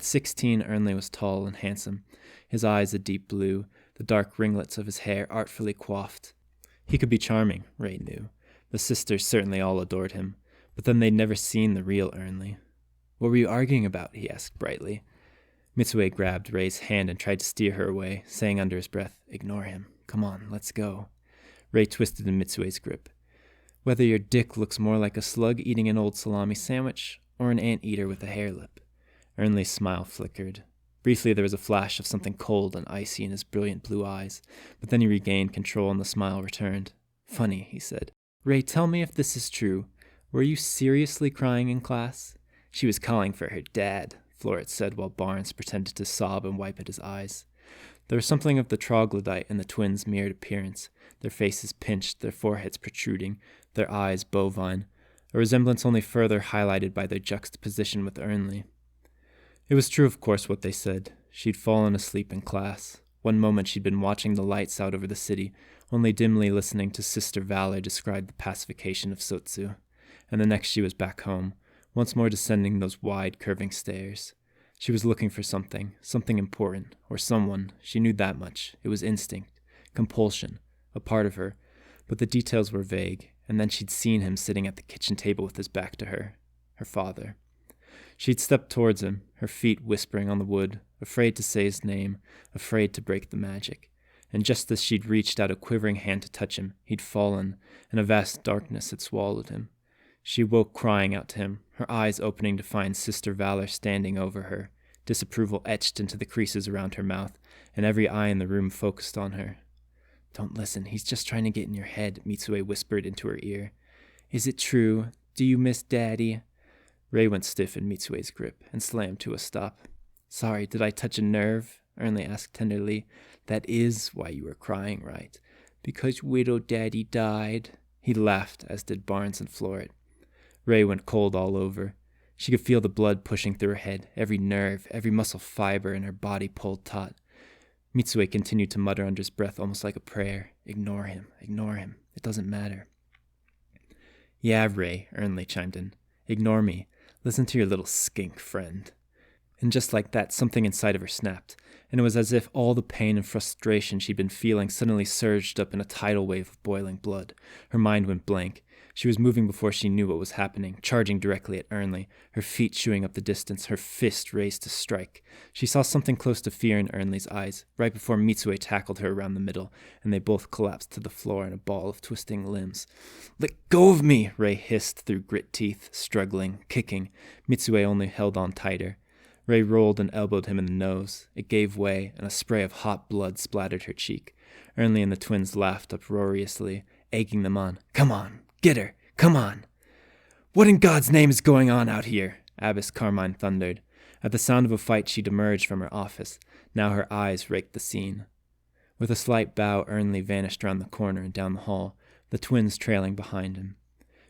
At 16, Ernley was tall and handsome, his eyes a deep blue, the dark ringlets of his hair artfully coiffed. He could be charming, Ray knew. The sisters certainly all adored him, but then they'd never seen the real Ernley. "What were you arguing about?" he asked brightly. Mitsue grabbed Ray's hand and tried to steer her away, saying under his breath, "Ignore him. Come on, let's go." Ray twisted in Mitsue's grip. "Whether your dick looks more like a slug eating an old salami sandwich or an anteater with a hair lip." Ernley's smile flickered. Briefly there was a flash of something cold and icy in his brilliant blue eyes, but then he regained control and the smile returned. "Funny," he said. "Ray, tell me if this is true. Were you seriously crying in class?" "She was calling for her dad," Floret said while Barnes pretended to sob and wipe at his eyes. There was something of the troglodyte in the twins' mirrored appearance, their faces pinched, their foreheads protruding, their eyes bovine, a resemblance only further highlighted by their juxtaposition with Ernley. It was true, of course, what they said. She'd fallen asleep in class. One moment she'd been watching the lights out over the city, only dimly listening to Sister Valor describe the pacification of Sotsu, and the next she was back home, once more descending those wide, curving stairs. She was looking for something important, or someone. She knew that much. It was instinct, compulsion, a part of her, but the details were vague, and then she'd seen him sitting at the kitchen table with his back to her father. She'd stepped towards him, her feet whispering on the wood, afraid to say his name, afraid to break the magic. And just as she'd reached out a quivering hand to touch him, he'd fallen, and a vast darkness had swallowed him. She woke crying out to him, her eyes opening to find Sister Valor standing over her, disapproval etched into the creases around her mouth, and every eye in the room focused on her. "Don't listen, he's just trying to get in your head," Mitsue whispered into her ear. "Is it true? Do you miss Daddy?" Ray went stiff in Mitsue's grip and slammed to a stop. "Sorry, did I touch a nerve?" Ernley asked tenderly. "That is why you were crying, right? Because widow Daddy died." He laughed, as did Barnes and Floret. Ray went cold all over. She could feel the blood pushing through her head, every nerve, every muscle fiber in her body pulled taut. Mitsue continued to mutter under his breath almost like a prayer. Ignore him. It doesn't matter." "Yeah, Ray," Ernley chimed in. "Ignore me. Listen to your little skink friend." And just like that, something inside of her snapped, and it was as if all the pain and frustration she'd been feeling suddenly surged up in a tidal wave of boiling blood. Her mind went blank. She was moving before she knew what was happening, charging directly at Ernley, her feet chewing up the distance, her fist raised to strike. She saw something close to fear in Ernley's eyes, right before Mitsue tackled her around the middle, and they both collapsed to the floor in a ball of twisting limbs. "Let go of me!" Ray hissed through grit teeth, struggling, kicking. Mitsue only held on tighter. Ray rolled and elbowed him in the nose. It gave way, and a spray of hot blood splattered her cheek. Ernley and the twins laughed uproariously, egging them on. "Come on! Get her! Come on!" "What in God's name is going on out here?" Abbess Carmine thundered. At the sound of a fight she'd emerged from her office. Now her eyes raked the scene. With a slight bow, Ernley vanished round the corner and down the hall, the twins trailing behind him.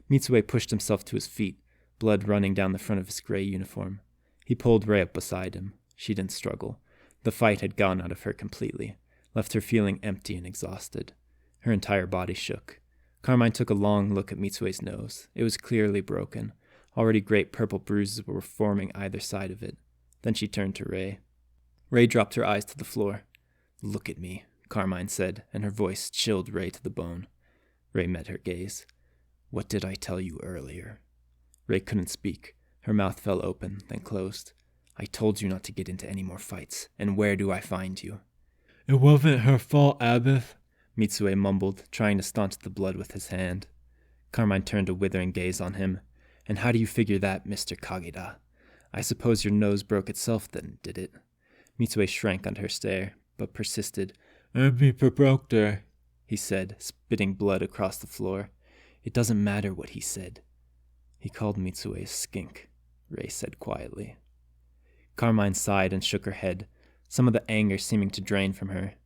Mitsue pushed himself to his feet, blood running down the front of his gray uniform. He pulled Ray up beside him. She didn't struggle. The fight had gone out of her completely, left her feeling empty and exhausted. Her entire body shook. Carmine took a long look at Mitsue's nose. It was clearly broken. Already great purple bruises were forming either side of it. Then she turned to Ray. Ray dropped her eyes to the floor. "Look at me," Carmine said, and her voice chilled Ray to the bone. Ray met her gaze. "What did I tell you earlier?" Ray couldn't speak. Her mouth fell open, then closed. "I told you not to get into any more fights. And where do I find you?" "It wasn't her fault, Abbess," Mitsue mumbled, trying to staunch the blood with his hand. Carmine turned a withering gaze on him. "And how do you figure that, Mr. Kageda? I suppose your nose broke itself then, did it?" Mitsue shrank under her stare, but persisted. "Me broke there," he said, spitting blood across the floor. "It doesn't matter what he said." "He called Mitsue a skink," Ray said quietly. Carmine sighed and shook her head, some of the anger seeming to drain from her.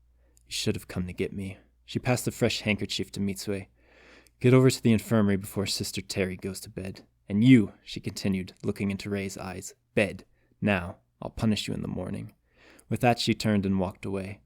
"You should have come to get me." She passed a fresh handkerchief to Mitsue. "Get over to the infirmary before Sister Terry goes to bed. And you," she continued, looking into Ray's eyes, "bed. Now, I'll punish you in the morning." With that she turned and walked away.